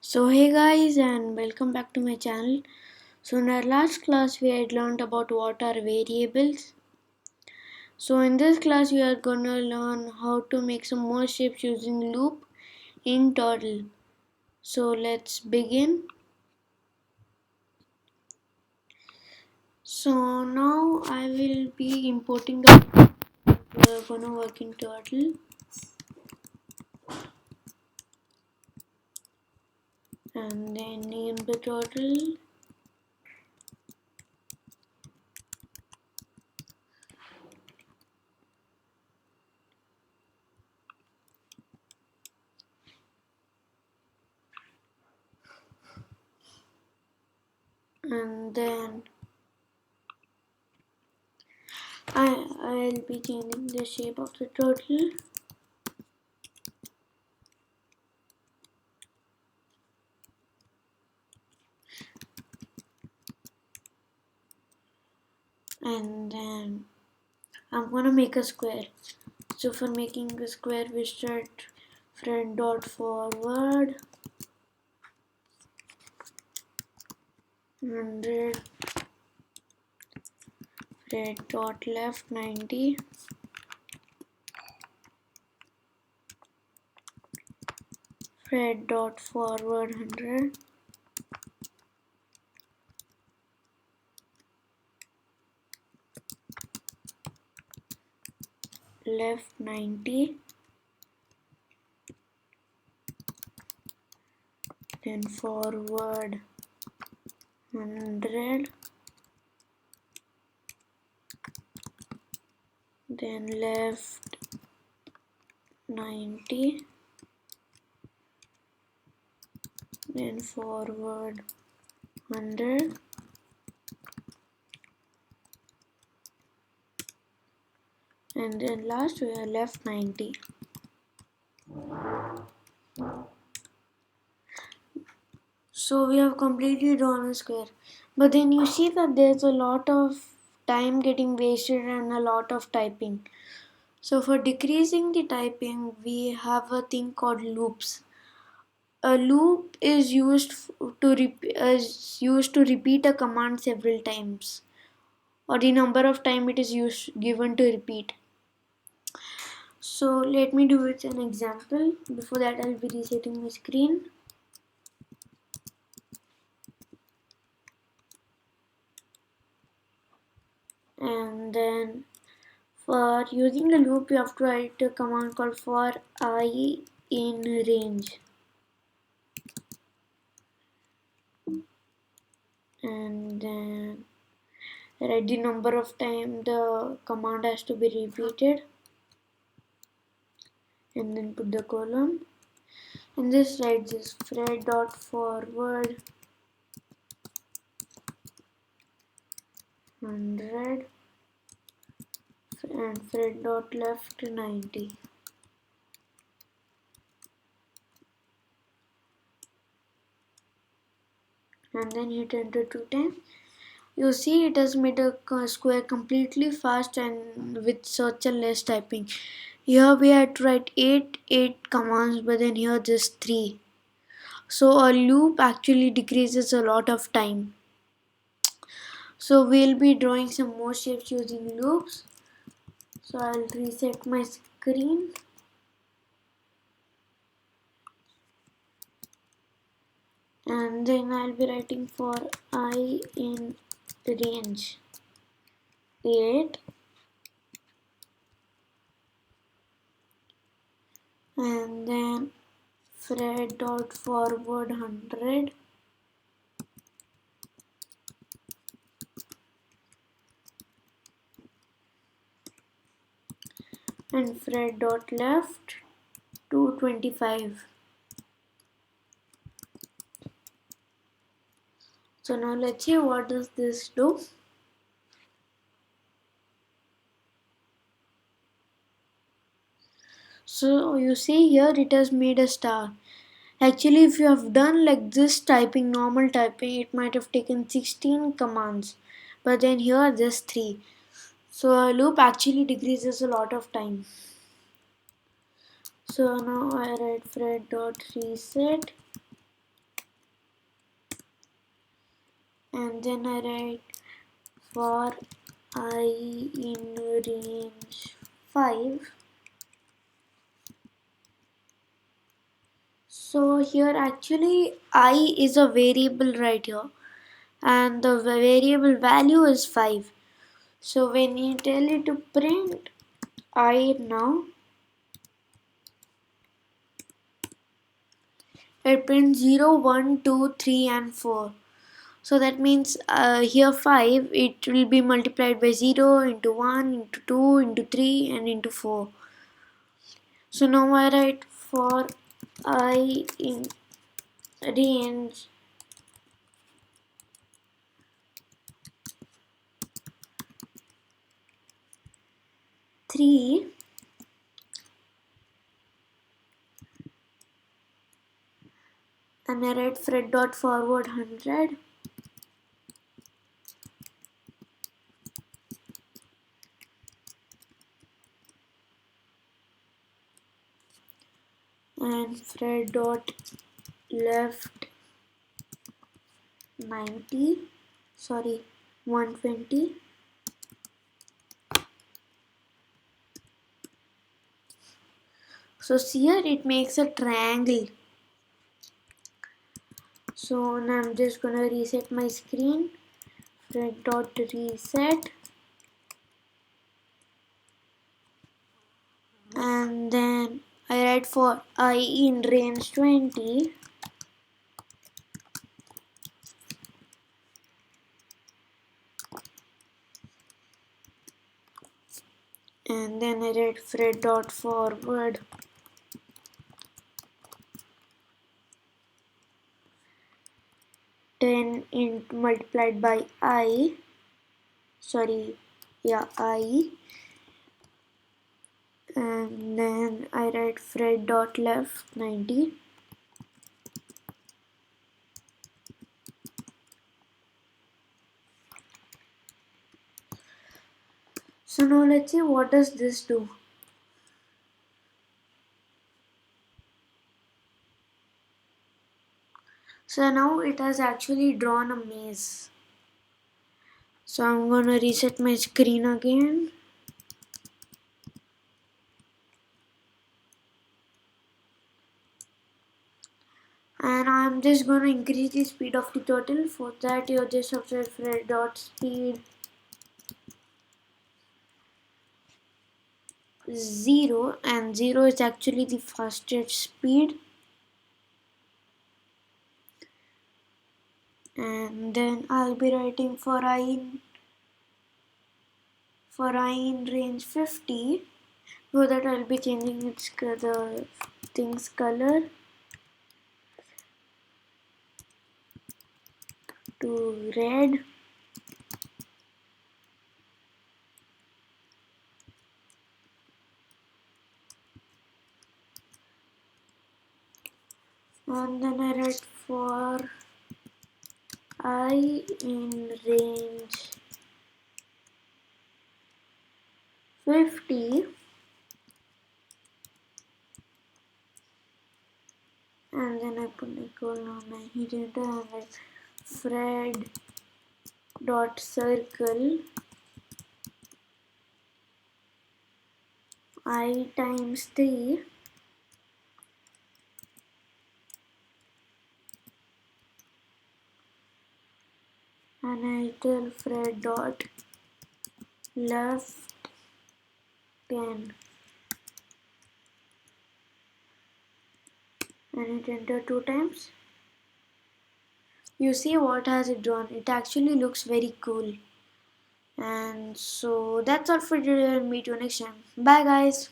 So hey guys and welcome back to my channel. So in our last class we had learned about what are variables. So in this class we are gonna learn how to make some more shapes using loop in Turtle. So let's begin. So now I will be importing the we are gonna work in Turtle and then name the turtle. And then I'll be changing the shape of the turtle. And then I'm gonna make a square. So for making the square we start front dot forward 100, front dot left 90, front dot forward 100, left 90, then forward 100, then left 90, then forward 100, and then last we are left 90. So we have completely drawn a square. But then you see that there's a lot of time getting wasted and a lot of typing. So for decreasing the typing, we have a thing called loops. A loop is used to repeat a command several times, or the number of time it is given to repeat. So let me do it an example. Before that, I'll be resetting my screen. And then for using the loop, you have to write a command called for I in range. And then write the number of time the command has to be repeated. And then put the column. And this write this thread dot forward 100 and thread dot left 90. And then hit enter 2 times. You see it has made a square completely fast and with such a less typing. Here we had to write 8 commands, but then here just 3. So a loop actually decreases a lot of time. So we'll be drawing some more shapes using loops. So I'll reset my screen. And then I'll be writing for I in range 8, and then thread dot forward 100, and thread dot left 225. So now let's see what does this do. So you see here it has made a star. Actually, if you have done like this typing, normal typing, it might have taken 16 commands. But then here just 3. So a loop actually decreases a lot of time. So now I write thread dot reset and then I write for I in range 5. So here actually I is a variable right here, and the variable value is 5. So when you tell it to print I now, it prints 0, 1, 2, 3 and 4. So that means here 5, it will be multiplied by 0 into 1 into 2 into 3 and into 4. So now I write for I in range 3, and I write fret dot forward 100, and fret dot left 90, sorry, 120. So here it makes a triangle. So now I'm just gonna reset my screen. Fret dot reset, and then I write for I in range 20, and then I write fret dot forward 10 multiplied by I, sorry, yeah, I, and then I write fret dot left 90. So now let's see what does this do. So now it has actually drawn a maze. So I'm gonna reset my screen again. And I'm just gonna increase the speed of the turtle. For that you just have to fret dot speed 0, and 0 is actually the fastest speed. And then I'll be writing for I in range 50. So that I'll be changing the thing's color to red. And then I write for I in range 50, and then I put a colon on my hit enter, and I fret dot circle I times 3, and I tell fret dot left 10, and hit enter 2 times. You see what has it drawn? It actually looks very cool. And so that's all for today, and meet you next time. Bye guys.